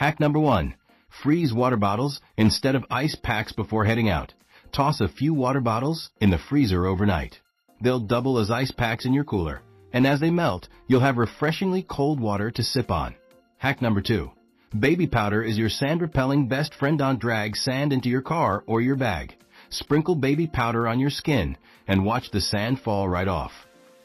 Hack number 1. Freeze water bottles instead of ice packs before heading out. Toss a few water bottles in the freezer overnight. They'll double as ice packs in your cooler, and as they melt, you'll have refreshingly cold water to sip on. Hack number 2. Baby powder is your sand-repelling best friend. Don't drag sand into your car or your bag. Sprinkle baby powder on your skin and watch the sand fall right off.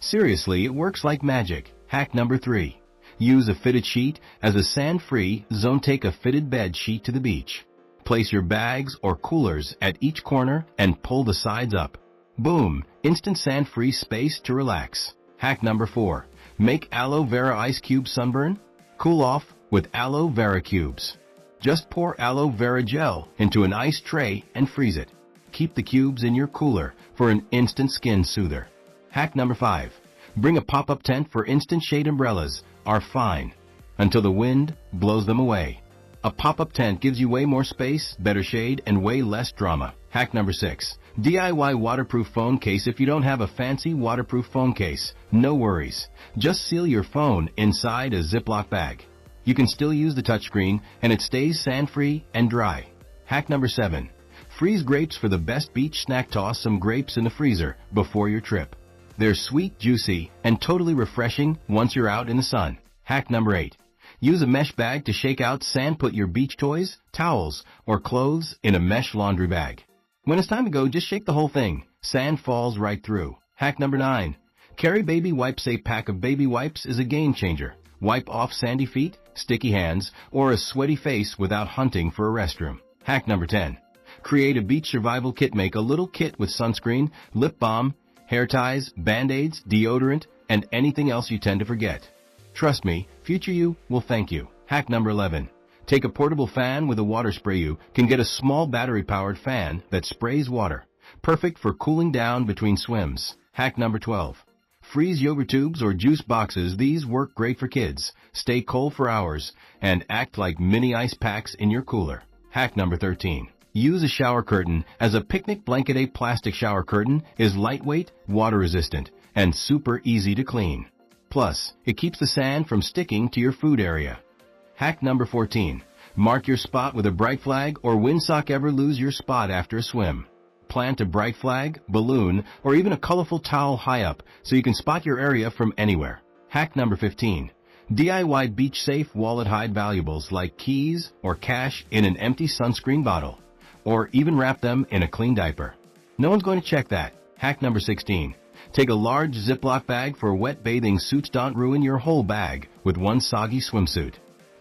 Seriously, it works like magic. Hack number 3. Use a fitted sheet as a sand-free zone. Take a fitted bed sheet to the beach. Place your bags or coolers at each corner and pull the sides up. Boom! Instant sand-free space to relax. Hack number 4. Make aloe vera ice cube sunburn. Cool off with aloe vera cubes. Just pour aloe vera gel into an ice tray and freeze it. Keep the cubes in your cooler for an instant skin soother. Hack number 5. Bring a pop-up tent for instant shade. Umbrellas are fine until the wind blows them away. A pop-up tent gives you way more space, better shade, and way less drama. Hack number 6. DIY waterproof phone case. If you don't have a fancy waterproof phone case, no worries. Just seal your phone inside a Ziploc bag. You can still use the touchscreen and it stays sand-free and dry. Hack number 7. Freeze grapes for the best beach snack. Toss some grapes in the freezer before your trip. They're sweet, juicy, and totally refreshing once you're out in the sun. Hack number 8. Use a mesh bag to shake out sand. Put your beach toys, towels, or clothes in a mesh laundry bag. When it's time to go, just shake the whole thing. Sand falls right through. Hack number 9. Carry baby wipes. A pack of baby wipes is a game changer. Wipe off sandy feet, sticky hands, or a sweaty face without hunting for a restroom. Hack number 10. Create a beach survival kit. Make a little kit with sunscreen, lip balm, hair ties, band-aids, deodorant, and anything else you tend to forget. Trust me, future you will thank you. Hack number 11. Take a portable fan with a water spray. You can get a small battery-powered fan that sprays water. Perfect for cooling down between swims. Hack number 12. Freeze yogurt tubes or juice boxes. These work great for kids. Stay cold for hours and act like mini ice packs in your cooler. Hack number 13. Use a shower curtain as a picnic blanket. A plastic shower curtain is lightweight, water-resistant, and super easy to clean. Plus, it keeps the sand from sticking to your food area. Hack number 14. Mark your spot with a bright flag or windsock. Ever lose your spot after a swim? Plant a bright flag, balloon, or even a colorful towel high up so you can spot your area from anywhere. Hack number 15. DIY beach-safe wallet. Hide valuables like keys or cash in an empty sunscreen bottle, or even wrap them in a clean diaper. No one's going to check that. Hack number 16. Take a large Ziploc bag for wet bathing suits. Don't ruin your whole bag with one soggy swimsuit.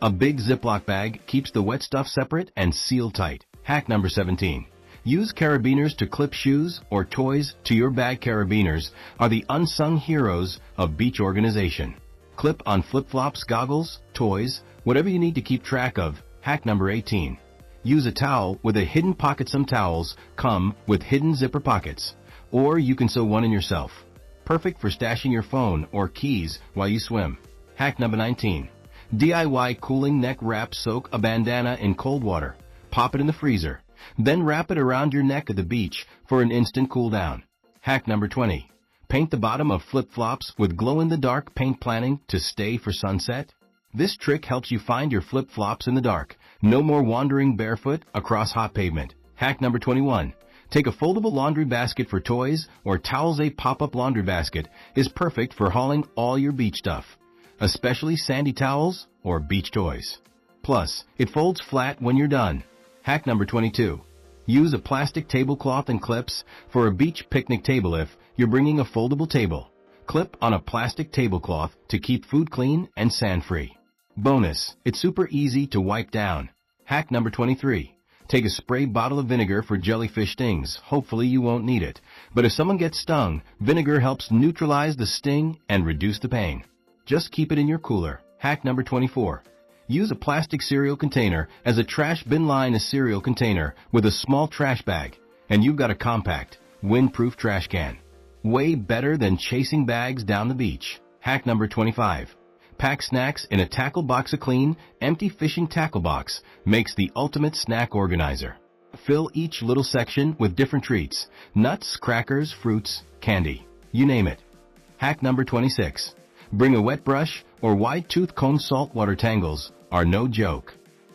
A big Ziploc bag keeps the wet stuff separate and sealed tight. Hack number 17. Use carabiners to clip shoes or toys to your bag. Carabiners are the unsung heroes of beach organization. Clip on flip-flops, goggles, toys, whatever you need to keep track of. Hack number 18. Use a towel with a hidden pocket. Some towels come with hidden zipper pockets, or you can sew one in yourself. Perfect for stashing your phone or keys while you swim. Hack number 19. DIY cooling neck wrap. Soak a bandana in cold water. Pop it in the freezer. Then wrap it around your neck at the beach for an instant cool down. Hack number 20. Paint the bottom of flip-flops with glow-in-the-dark paint planning to stay for sunset. This trick helps you find your flip-flops in the dark. No more wandering barefoot across hot pavement. Hack number 21. Take a foldable laundry basket for toys or towels. A pop-up laundry basket is perfect for hauling all your beach stuff, especially sandy towels or beach toys. Plus, it folds flat when you're done. Hack number 22. Use a plastic tablecloth and clips for a beach picnic table. If you're bringing a foldable table, clip on a plastic tablecloth to keep food clean and sand-free. Bonus, it's super easy to wipe down. Hack number 23. Take a spray bottle of vinegar for jellyfish stings. Hopefully you won't need it, but if someone gets stung, vinegar helps neutralize the sting and reduce the pain. Just keep it in your cooler. Hack number 24. Use a plastic cereal container as a trash bin. Line a cereal container with a small trash bag, and you've got a compact, wind-proof trash can. Way better than chasing bags down the beach. Hack number 25. Pack snacks in a tackle box. A clean, empty fishing tackle box makes the ultimate snack organizer. Fill each little section with different treats: nuts, crackers, fruits, candy, you name it. Hack number 26. Bring a wet brush or wide tooth comb. Saltwater tangles are no joke.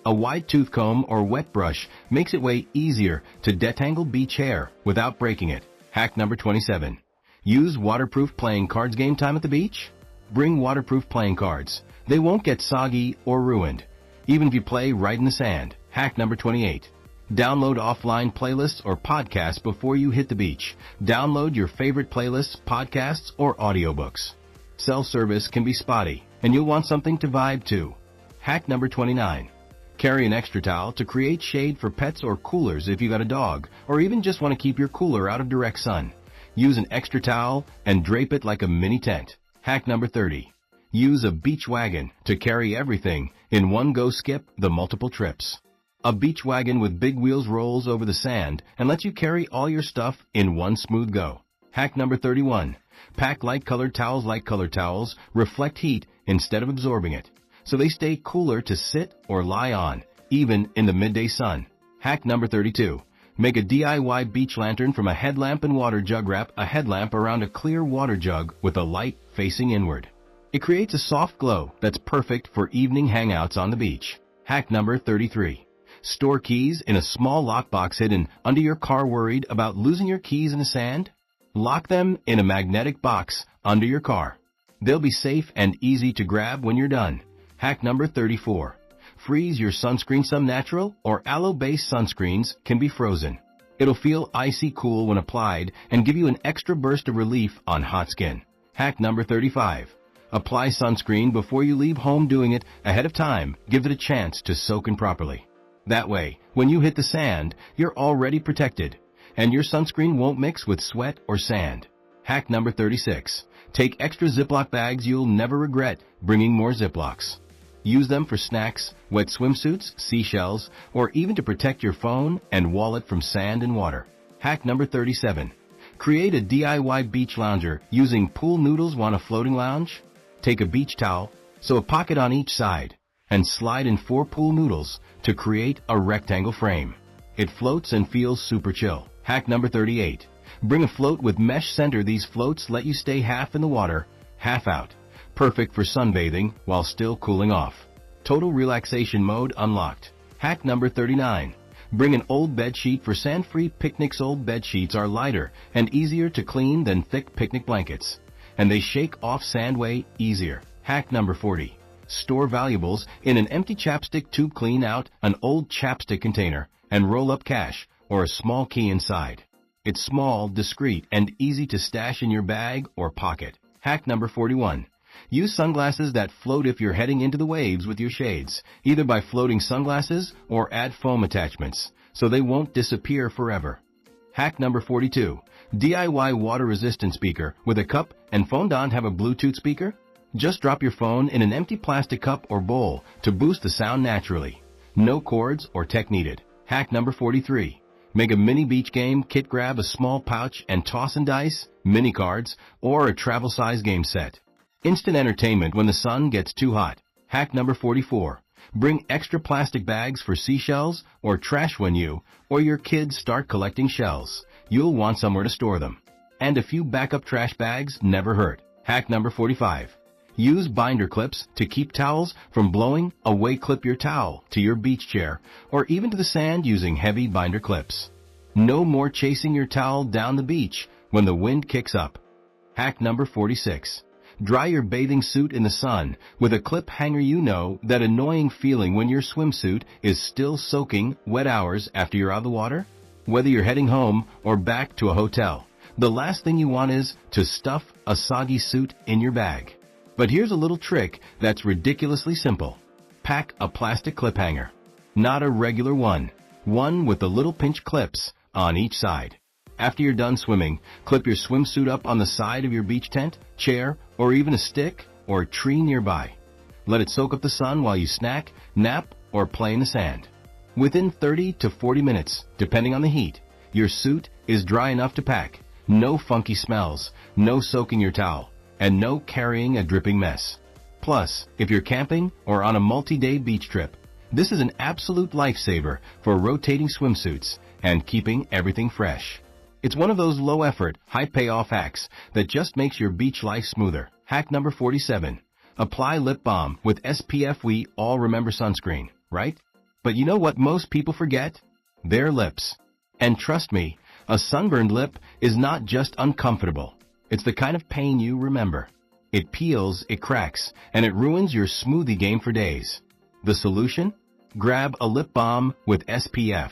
A wide tooth comb or wet brush makes it way easier to detangle beach hair without breaking it. Hack number 27. Use waterproof playing cards game time at the beach? Bring waterproof playing cards. They won't get soggy or ruined, even if you play right in the sand. Hack number 28. Download offline playlists or podcasts before you hit the beach. Download your favorite playlists, podcasts, or audiobooks. Self-service can be spotty, and you'll want something to vibe to. Hack number 29. Carry an extra towel to create shade for pets or coolers if you got a dog, or even just want to keep your cooler out of direct sun. Use an extra towel and drape it like a mini tent. Hack number 30. Use a beach wagon to carry everything in one go. Skip the multiple trips. A beach wagon with big wheels rolls over the sand and lets you carry all your stuff in one smooth go. Hack number 31. Pack light-colored towels. Light-colored towels reflect heat instead of absorbing it, so they stay cooler to sit or lie on, even in the midday sun. Hack number 32. Make a DIY beach lantern from a headlamp and water jug. Wrap a headlamp around a clear water jug with a light facing inward. It creates a soft glow that's perfect for evening hangouts on the beach. Hack number 33. Store keys in a small lockbox hidden under your car. Worried about losing your keys in the sand? Lock them in a magnetic box under your car. They'll be safe and easy to grab when you're done. Hack number 34. Freeze your sunscreen. Some natural or aloe-based sunscreens can be frozen. It'll feel icy cool when applied and give you an extra burst of relief on hot skin. Hack number 35. Apply sunscreen before you leave home. Doing it ahead of time gives it a chance to soak in properly. That way, when you hit the sand, you're already protected, and your sunscreen won't mix with sweat or sand. Hack number 36. Take extra Ziploc bags. You'll never regret bringing more Ziplocs. Use them for snacks, wet swimsuits, seashells, or even to protect your phone and wallet from sand and water. Hack number 37. Create a DIY beach lounger using pool noodles. Want a floating lounge? Take a beach towel, sew a pocket on each side, and slide in 4 pool noodles to create a rectangle frame. It floats and feels super chill. Hack number 38. Bring a float with mesh center. These floats let you stay half in the water, half out. Perfect for sunbathing while still cooling off. Total relaxation mode unlocked. Hack number 39. Bring an old bed sheet for sand-free picnics. Old bed sheets are lighter and easier to clean than thick picnic blankets, and they shake off sand way easier. Hack number 40. Store valuables in an empty chapstick tube. Clean out an old chapstick container and roll up cash or a small key inside. It's small, discreet, and easy to stash in your bag or pocket. Hack number 41. Use sunglasses that float if you're heading into the waves with your shades, either by floating sunglasses or add foam attachments, so they won't disappear forever. Hack number 42. DIY water-resistant speaker with a cup and phone. Don't have a Bluetooth speaker? Just drop your phone in an empty plastic cup or bowl to boost the sound naturally. No cords or tech needed. Hack number 43. Make a mini beach game kit. Grab a small pouch and toss and dice, mini cards, or a travel-size game set. Instant entertainment when the sun gets too hot. Hack number 44. Bring extra plastic bags for seashells or trash when you or your kids start collecting shells. You'll want somewhere to store them. And a few backup trash bags never hurt. Hack number 45. Use binder clips to keep towels from blowing away. Clip your towel to your beach chair or even to the sand using heavy binder clips. No more chasing your towel down the beach when the wind kicks up. Hack number 46. Dry your bathing suit in the sun with a clip hanger. You know that annoying feeling when your swimsuit is still soaking wet hours after you're out of the water? Whether you're heading home or back to a hotel, the last thing you want is to stuff a soggy suit in your bag. But here's a little trick that's ridiculously simple. Pack a plastic clip hanger, not a regular one with the little pinch clips on each side. After you're done swimming, clip your swimsuit up on the side of your beach tent, chair, or even a stick or a tree nearby. Let it soak up the sun while you snack, nap, or play in the sand. Within 30 to 40 minutes, depending on the heat, your suit is dry enough to pack. No funky smells, no soaking your towel, and no carrying a dripping mess. Plus, if you're camping or on a multi-day beach trip, this is an absolute lifesaver for rotating swimsuits and keeping everything fresh. It's one of those low-effort, high-payoff hacks that just makes your beach life smoother. Hack number 47. Apply lip balm with SPF. We all remember sunscreen, right? But you know what most people forget? Their lips. And trust me, a sunburned lip is not just uncomfortable. It's the kind of pain you remember. It peels, it cracks, and it ruins your smoothie game for days. The solution? Grab a lip balm with SPF.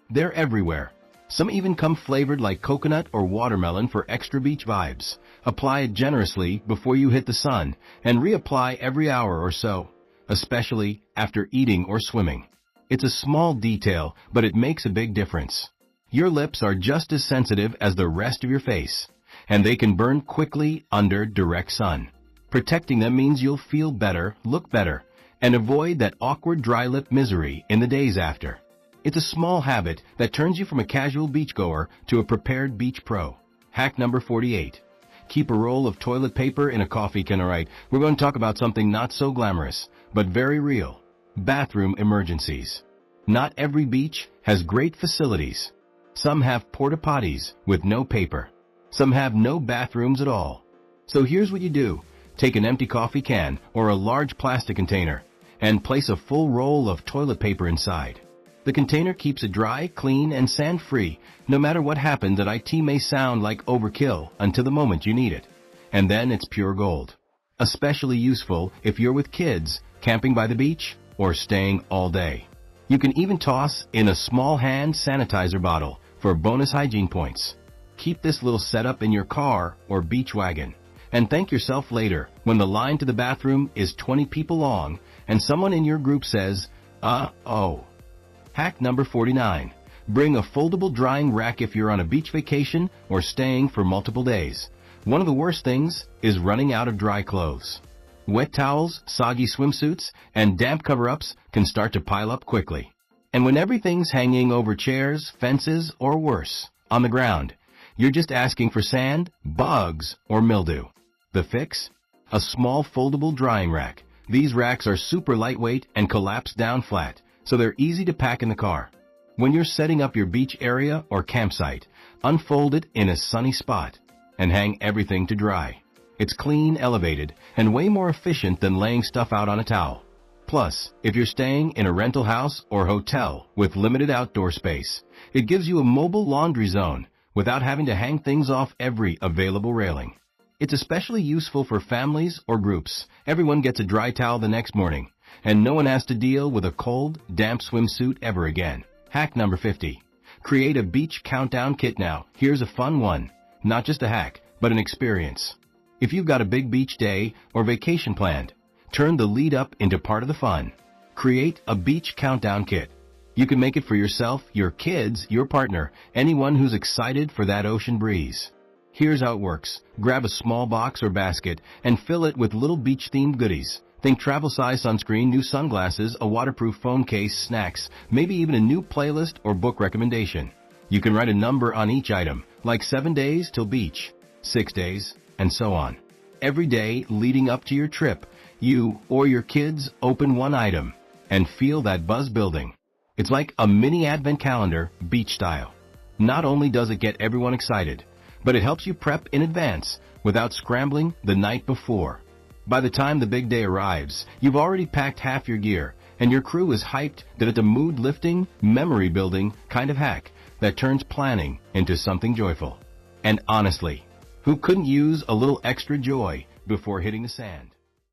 They're everywhere. Some even come flavored like coconut or watermelon for extra beach vibes. Apply it generously before you hit the sun and reapply every hour or so, especially after eating or swimming. It's a small detail, but it makes a big difference. Your lips are just as sensitive as the rest of your face, and they can burn quickly under direct sun. Protecting them means you'll feel better, look better, and avoid that awkward dry lip misery in the days after. It's a small habit that turns you from a casual beachgoer to a prepared beach pro. Hack number 48. Keep a roll of toilet paper in a coffee can. Alright, we're going to talk about something not so glamorous, but very real. Bathroom emergencies. Not every beach has great facilities. Some have porta potties with no paper. Some have no bathrooms at all. So here's what you do. Take an empty coffee can or a large plastic container and place a full roll of toilet paper inside. The container keeps it dry, clean, and sand-free. No matter what happens, that IT may sound like overkill until the moment you need it. And then it's pure gold. Especially useful if you're with kids, camping by the beach, or staying all day. You can even toss in a small hand sanitizer bottle for bonus hygiene points. Keep this little setup in your car or beach wagon. And thank yourself later when the line to the bathroom is 20 people long and someone in your group says, oh. Hack number 49. Bring a foldable drying rack if you're on a beach vacation or staying for multiple days. One of the worst things is running out of dry clothes. Wet towels, soggy swimsuits, and damp cover-ups can start to pile up quickly. And when everything's hanging over chairs, fences, or worse, on the ground, you're just asking for sand, bugs, or mildew. The fix? A small foldable drying rack. These racks are super lightweight and collapse down flat, so they're easy to pack in the car. When you're setting up your beach area or campsite, unfold it in a sunny spot and hang everything to dry. It's clean, elevated, and way more efficient than laying stuff out on a towel. Plus, if you're staying in a rental house or hotel with limited outdoor space, it gives you a mobile laundry zone without having to hang things off every available railing. It's especially useful for families or groups. Everyone gets a dry towel the next morning, and no one has to deal with a cold, damp swimsuit ever again. Hack number 50. Create a beach countdown kit now. Here's a fun one. Not just a hack, but an experience. If you've got a big beach day or vacation planned, turn the lead up into part of the fun. Create a beach countdown kit. You can make it for yourself, your kids, your partner, anyone who's excited for that ocean breeze. Here's how it works. Grab a small box or basket and fill it with little beach-themed goodies. Think travel-size sunscreen, new sunglasses, a waterproof phone case, snacks, maybe even a new playlist or book recommendation. You can write a number on each item, like 7 days till beach, 6 days, and so on. Every day leading up to your trip, you or your kids open one item and feel that buzz building. It's like a mini advent calendar, beach style. Not only does it get everyone excited, but it helps you prep in advance without scrambling the night before. By the time the big day arrives, you've already packed half your gear, and your crew is hyped that it's a mood-lifting, memory-building kind of hack that turns planning into something joyful. And honestly, who couldn't use a little extra joy before hitting the sand?